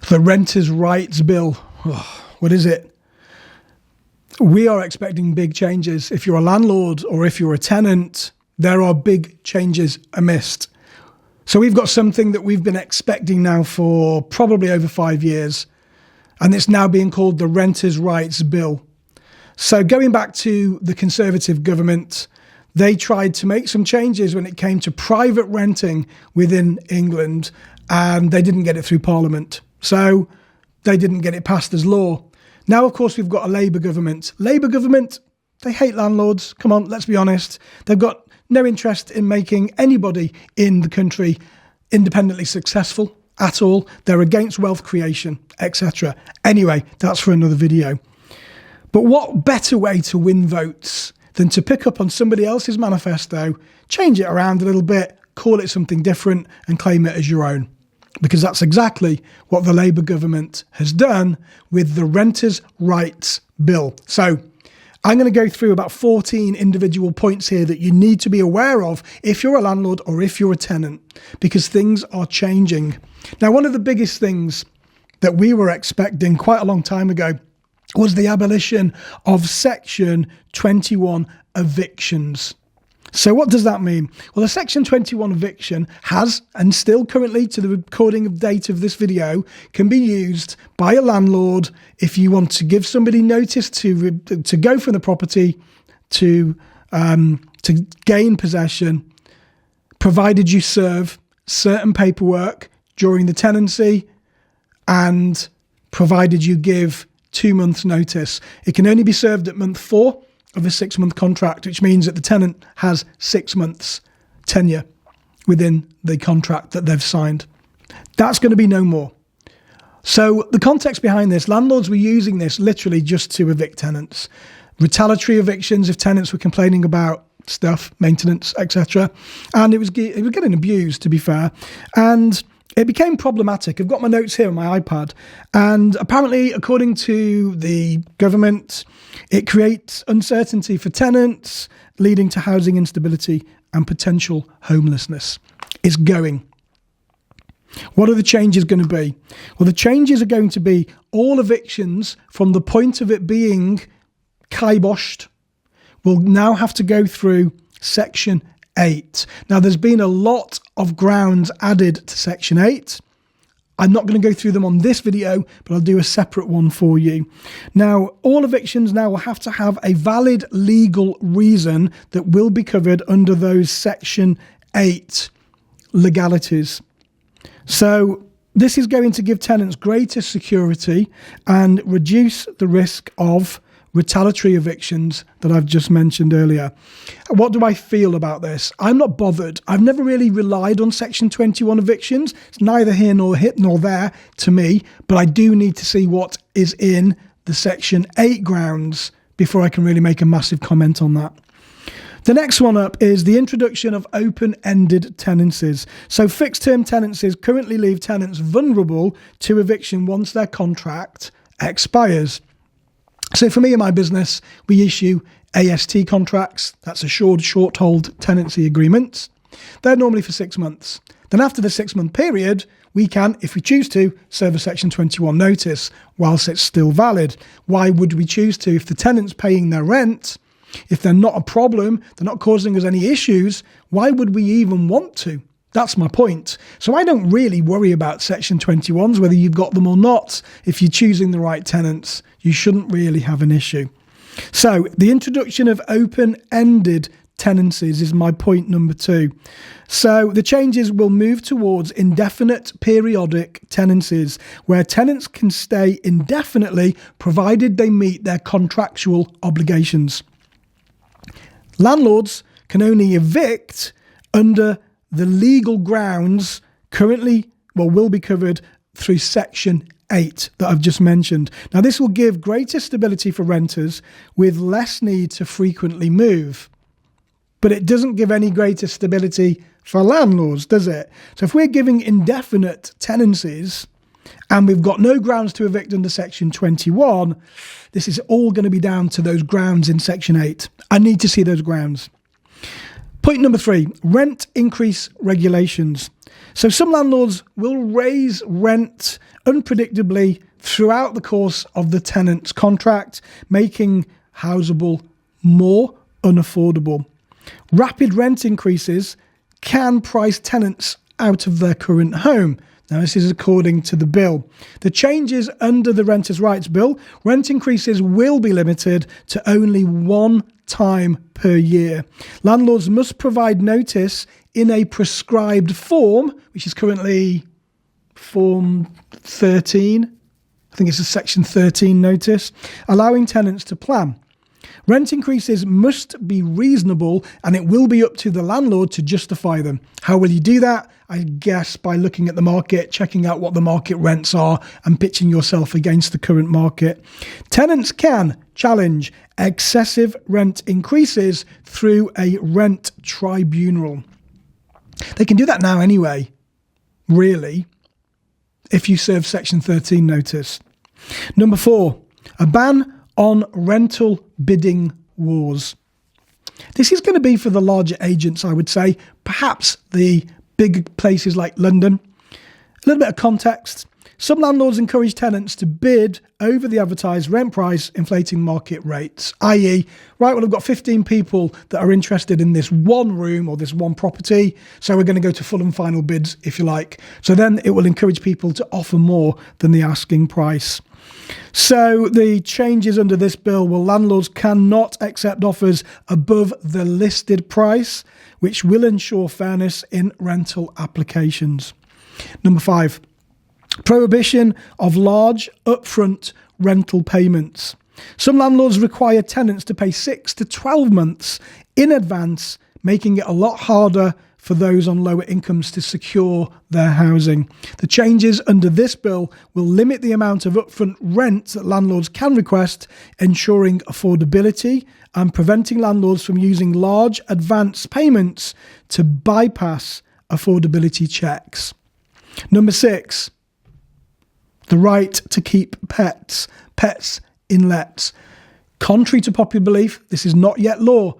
The Renters' Rights Bill. Oh, what is it? We are expecting big changes. If you're a landlord or if you're a tenant, there are big changes amidst. So we've got something that we've been expecting now for probably over 5 years, and it's now being called the Renters' Rights Bill. So going back to the Conservative government, they tried to make some changes when it came to private renting within England, and they didn't get it through Parliament. So they didn't get it passed as law. Now, of course, we've got a Labour government. Labour government, they hate landlords. Come on, let's be honest. They've got no interest in making anybody in the country independently successful at all. They're against wealth creation, etc. Anyway, that's for another video. But what better way to win votes than to pick up on somebody else's manifesto, change it around a little bit, call it something different and claim it as your own? Because that's exactly what the Labour government has done with the Renters' Rights Bill. So I'm going to go through about 14 individual points here that you need to be aware of if you're a landlord or if you're a tenant, because things are changing. Now, one of the biggest things that we were expecting quite a long time ago was the abolition of Section 21 evictions. So what does that mean? Well, a Section 21 eviction has, and still currently to the recording of date of this video, can be used by a landlord if you want to give somebody notice to go from the property to gain possession, provided you serve certain paperwork during the tenancy and provided you give 2 months notice. It can only be served at month 4 of a 6-month contract, which means that the tenant has 6 months tenure within the contract that they've signed. That's going to be no more. So the context behind this, landlords were using this literally just to evict tenants. Retaliatory evictions if tenants were complaining about stuff, maintenance, etc. And it was getting abused, to be fair. And it became problematic. I've got my notes here on my iPad, and apparently, according to the government, it creates uncertainty for tenants, leading to housing instability and potential homelessness. It's going. What are the changes going to be? Well, the changes are going to be all evictions from the point of it being kiboshed will now have to go through Section 8. Now, there's been a lot of grounds added to Section 8. I'm not going to go through them on this video, but I'll do a separate one for you. Now, all evictions now will have to have a valid legal reason that will be covered under those Section 8 legalities. So this is going to give tenants greater security and reduce the risk of retaliatory evictions that I've just mentioned earlier. What do I feel about this? I'm not bothered. I've never really relied on Section 21 evictions. It's neither here nor there to me, but I do need to see what is in the Section 8 grounds before I can really make a massive comment on that. The next one up is the introduction of open-ended tenancies. So fixed-term tenancies currently leave tenants vulnerable to eviction once their contract expires. So for me and my business, we issue AST contracts. That's assured short hold tenancy agreements. They're normally for 6 months. Then after the 6-month period, we can, if we choose to, serve a Section 21 notice whilst it's still valid. Why would we choose to? If the tenant's paying their rent, if they're not a problem, they're not causing us any issues, why would we even want to? That's my point. So I don't really worry about Section 21s, whether you've got them or not. If you're choosing the right tenants, you shouldn't really have an issue. So the introduction of open-ended tenancies is my point number 2. So the changes will move towards indefinite periodic tenancies, where tenants can stay indefinitely provided they meet their contractual obligations. Landlords can only evict under the legal grounds will be covered through Section 8 that I've just mentioned. Now, this will give greater stability for renters with less need to frequently move. But it doesn't give any greater stability for landlords, does it? So if we're giving indefinite tenancies and we've got no grounds to evict under Section 21, this is all going to be down to those grounds in Section 8. I need to see those grounds. Point number 3, rent increase regulations. So some landlords will raise rent unpredictably throughout the course of the tenant's contract, making houseable more unaffordable. Rapid rent increases can price tenants out of their current home. Now, this is according to the bill. The changes under the Renters' Rights Bill, rent increases will be limited to only one time per year. Landlords must provide notice in a prescribed form, which is currently Form 13. I think it's a Section 13 notice, allowing tenants to plan. Rent increases must be reasonable, and it will be up to the landlord to justify them. How will you do that? I guess by looking at the market, checking out what the market rents are, and pitching yourself against the current market. Tenants can challenge excessive rent increases through a rent tribunal. They can do that now anyway, really, if you serve Section 13 notice. Number 4, a ban on rental bidding wars. This is going to be for the larger agents, I would say, perhaps the big places like London. A little bit of context. Some landlords encourage tenants to bid over the advertised rent price, inflating market rates, i.e., right, well, I've got 15 people that are interested in this one room or this one property, so we're going to go to full and final bids, if you like. So then it will encourage people to offer more than the asking price. So the changes under this bill, well, landlords cannot accept offers above the listed price, which will ensure fairness in rental applications. Number 5, prohibition of large upfront rental payments. Some landlords require tenants to pay 6 to 12 months in advance, making it a lot harder for those on lower incomes to secure their housing. The changes under this bill will limit the amount of upfront rent that landlords can request, ensuring affordability and preventing landlords from using large advance payments to bypass affordability checks. Number 6, the right to keep pets in lets. Contrary to popular belief, this is not yet law.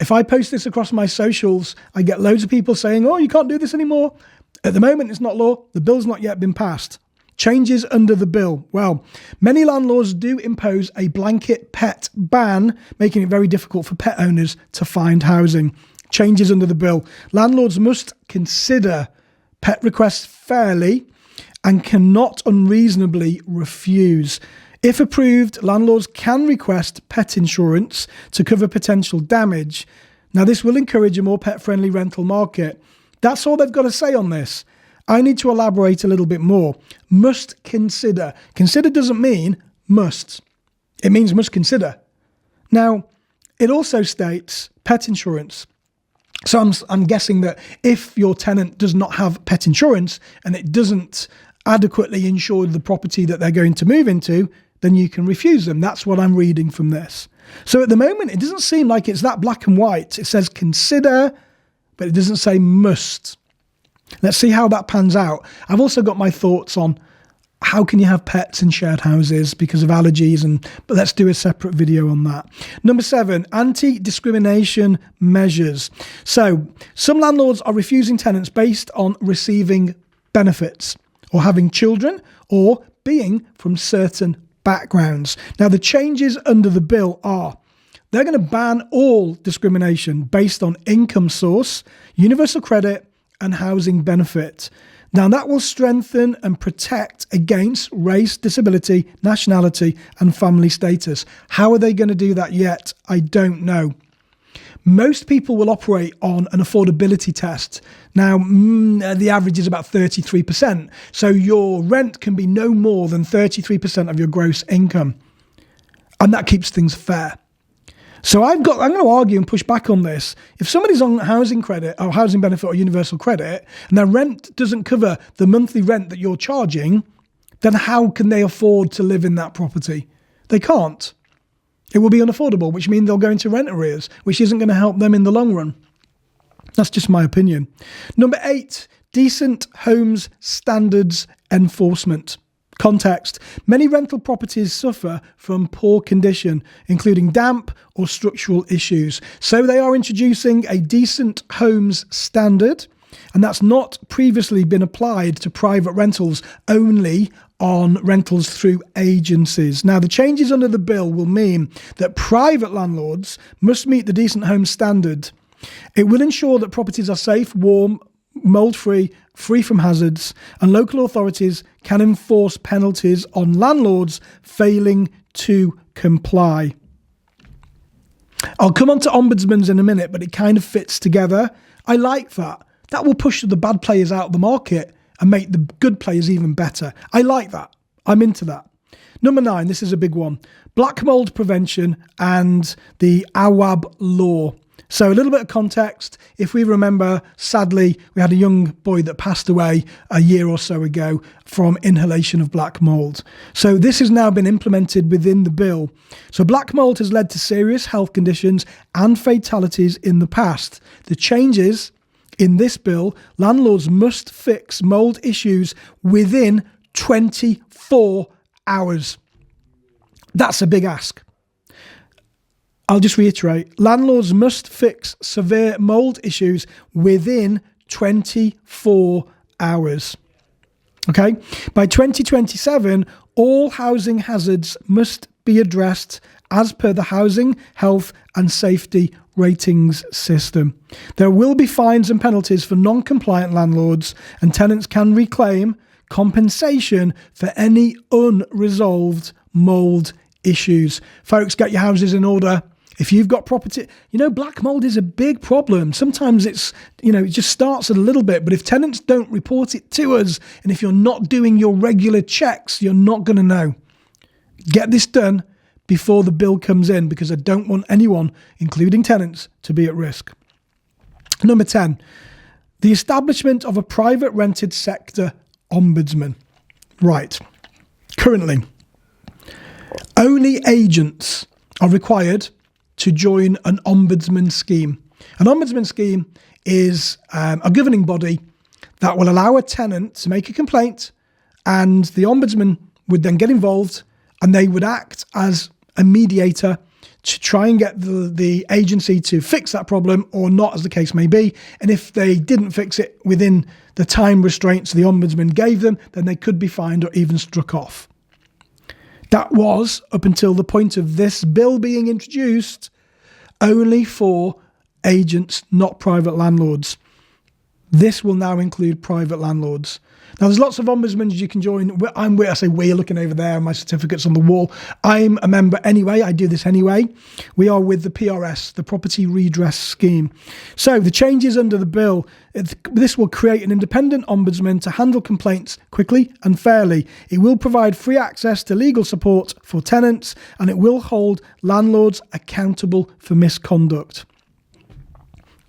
If I post this across my socials, I get loads of people saying, oh, you can't do this anymore. At the moment, it's not law. The bill's not yet been passed. Changes under the bill. Well, many landlords do impose a blanket pet ban, making it very difficult for pet owners to find housing. Changes under the bill. Landlords must consider pet requests fairly and cannot unreasonably refuse. If approved, landlords can request pet insurance to cover potential damage. Now, this will encourage a more pet-friendly rental market. That's all they've got to say on this. I need to elaborate a little bit more. Must consider. Consider doesn't mean must. It means must consider. Now, it also states pet insurance. So I'm guessing that if your tenant does not have pet insurance and it doesn't adequately insure the property that they're going to move into, then you can refuse them. That's what I'm reading from this. So at the moment, it doesn't seem like it's that black and white. It says consider, but it doesn't say must. Let's see how that pans out. I've also got my thoughts on how can you have pets in shared houses because of allergies, but let's do a separate video on that. Number 7, anti-discrimination measures. So some landlords are refusing tenants based on receiving benefits or having children or being from certain backgrounds. Now, the changes under the bill are they're going to ban all discrimination based on income source, universal credit, and housing benefit. Now, that will strengthen and protect against race, disability, nationality, and family status. How are they going to do that yet? I don't know. Most people will operate on an affordability test. Now, the average is about 33%. So your rent can be no more than 33% of your gross income. And that keeps things fair. So I'm going to argue and push back on this. If somebody's on housing credit or housing benefit or universal credit and their rent doesn't cover the monthly rent that you're charging, then how can they afford to live in that property? They can't. It will be unaffordable, which means they'll go into rent arrears, which isn't going to help them in the long run. That's just my opinion. Number 8, decent homes standards enforcement. Context: many rental properties suffer from poor condition, including damp or structural issues. So they are introducing a decent homes standard, and that's not previously been applied to private rentals, only on rentals through agencies. Now, the changes under the bill will mean that private landlords must meet the decent homes standard. It will ensure that properties are safe, warm, mold-free, free from hazards, and local authorities can enforce penalties on landlords failing to comply. I'll come on to ombudsmen in a minute, but it kind of fits together. I like that. That will push the bad players out of the market and make the good players even better. I like that. I'm into that. Number 9, this is a big one. Black mold prevention and the AWAB law. So a little bit of context. If we remember, sadly, we had a young boy that passed away a year or so ago from inhalation of black mold. So this has now been implemented within the bill. So black mold has led to serious health conditions and fatalities in the past. The changes in this bill: landlords must fix mold issues within 24 hours. That's a big ask. I'll just reiterate, landlords must fix severe mold issues within 24 hours. Okay? By 2027, all housing hazards must be addressed as per the Housing, Health and Safety Ratings System. There will be fines and penalties for non-compliant landlords, and tenants can reclaim compensation for any unresolved mold issues. Folks, get your houses in order. If you've got property, black mold is a big problem. Sometimes it's, it just starts a little bit, but if tenants don't report it to us, and if you're not doing your regular checks, you're not going to know. Get this done before the bill comes in, because I don't want anyone, including tenants, to be at risk. Number 10, the establishment of a private rented sector ombudsman. Right. Currently, only agents are required to join an ombudsman scheme. An ombudsman scheme is a governing body that will allow a tenant to make a complaint, and the ombudsman would then get involved, and they would act as a mediator to try and get the agency to fix that problem, or not, as the case may be. And if they didn't fix it within the time restraints the ombudsman gave them, then they could be fined or even struck off. That was, up until the point of this bill being introduced, only for agents, not private landlords. This will now include private landlords. Now, there's lots of ombudsmen you can join. I say we're looking over there, my certificate's on the wall. I'm a member anyway. I do this anyway. We are with the PRS, the Property Redress Scheme. So the changes under the bill, this will create an independent ombudsman to handle complaints quickly and fairly. It will provide free access to legal support for tenants, and it will hold landlords accountable for misconduct.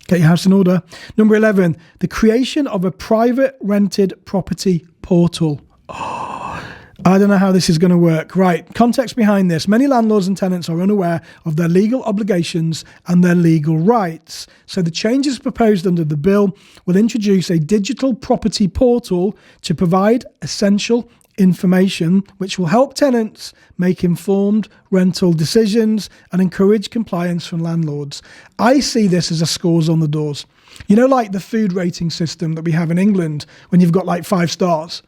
Get your house in order. Number 11, the creation of a private rented property portal. I don't know how this is going to work. Right, context behind this. Many landlords and tenants are unaware of their legal obligations and their legal rights. So the changes proposed under the bill will introduce a digital property portal to provide essential information which will help tenants make informed rental decisions and encourage compliance from landlords. I see this as a scores on the doors. Like the food rating system that we have in England when you've got like 5 stars.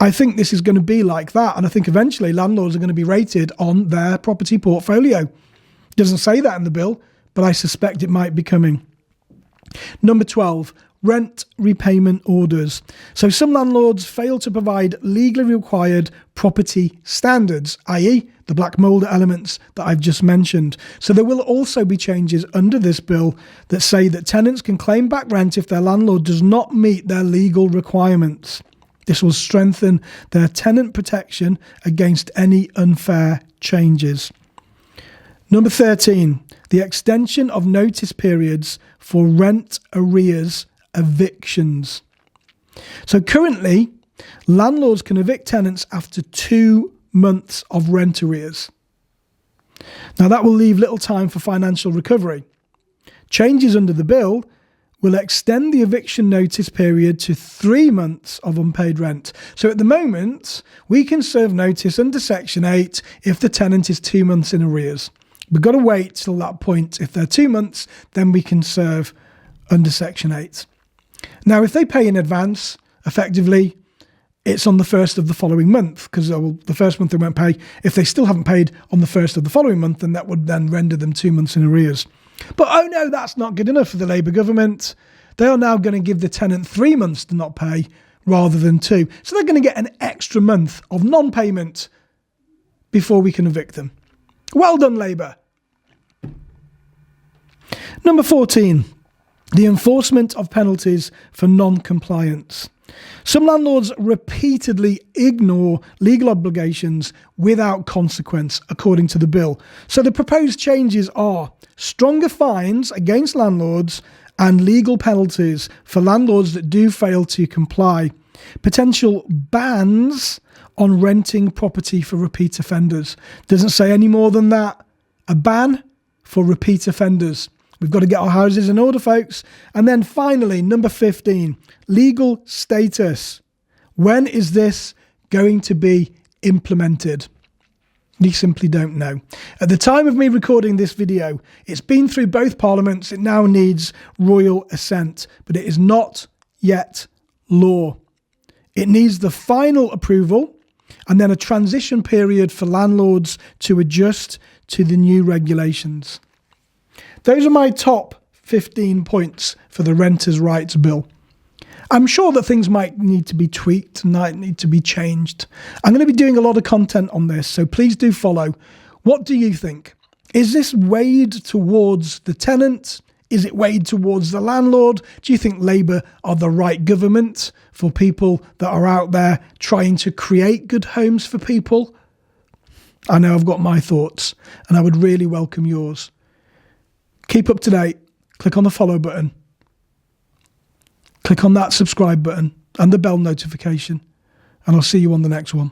I think this is going to be like that, and I think eventually landlords are going to be rated on their property portfolio. It doesn't say that in the bill, but I suspect it might be coming. Number 12, rent repayment orders. So some landlords fail to provide legally required property standards, i.e. the black mold elements that I've just mentioned. So there will also be changes under this bill that say that tenants can claim back rent if their landlord does not meet their legal requirements. This will strengthen their tenant protection against any unfair changes. Number 13, the extension of notice periods for rent arrears evictions. So currently, landlords can evict tenants after 2 months of rent arrears. Now that will leave little time for financial recovery. Changes under the bill will extend the eviction notice period to 3 months of unpaid rent. So at the moment, we can serve notice under Section 8 if the tenant is 2 months in arrears. We've got to wait till that point. If they're 2 months, then we can serve under Section 8. Now, if they pay in advance, effectively, it's on the first of the following month, because the first month they won't pay. If they still haven't paid on the first of the following month, then that would then render them 2 months in arrears. But oh no, that's not good enough for the Labour government. They are now going to give the tenant 3 months to not pay rather than 2. So they're going to get an extra month of non-payment before we can evict them. Well done, Labour. Number 14, the enforcement of penalties for non-compliance. Some landlords repeatedly ignore legal obligations without consequence, according to the bill. So the proposed changes are stronger fines against landlords and legal penalties for landlords that do fail to comply. Potential bans on renting property for repeat offenders. Doesn't say any more than that. A ban for repeat offenders. We've got to get our houses in order, folks. And then finally, number 15, legal status. When is this going to be implemented? We simply don't know. At the time of me recording this video, it's been through both parliaments. It now needs royal assent, but it is not yet law. It needs the final approval and then a transition period for landlords to adjust to the new regulations. Those are my top 15 points for the Renters' Rights Bill. I'm sure that things might need to be tweaked, might need to be changed. I'm going to be doing a lot of content on this, so please do follow. What do you think? Is this weighed towards the tenant? Is it weighed towards the landlord? Do you think Labour are the right government for people that are out there trying to create good homes for people? I know I've got my thoughts, and I would really welcome yours. Keep up to date. Click on the follow button. Click on that subscribe button and the bell notification. And I'll see you on the next one.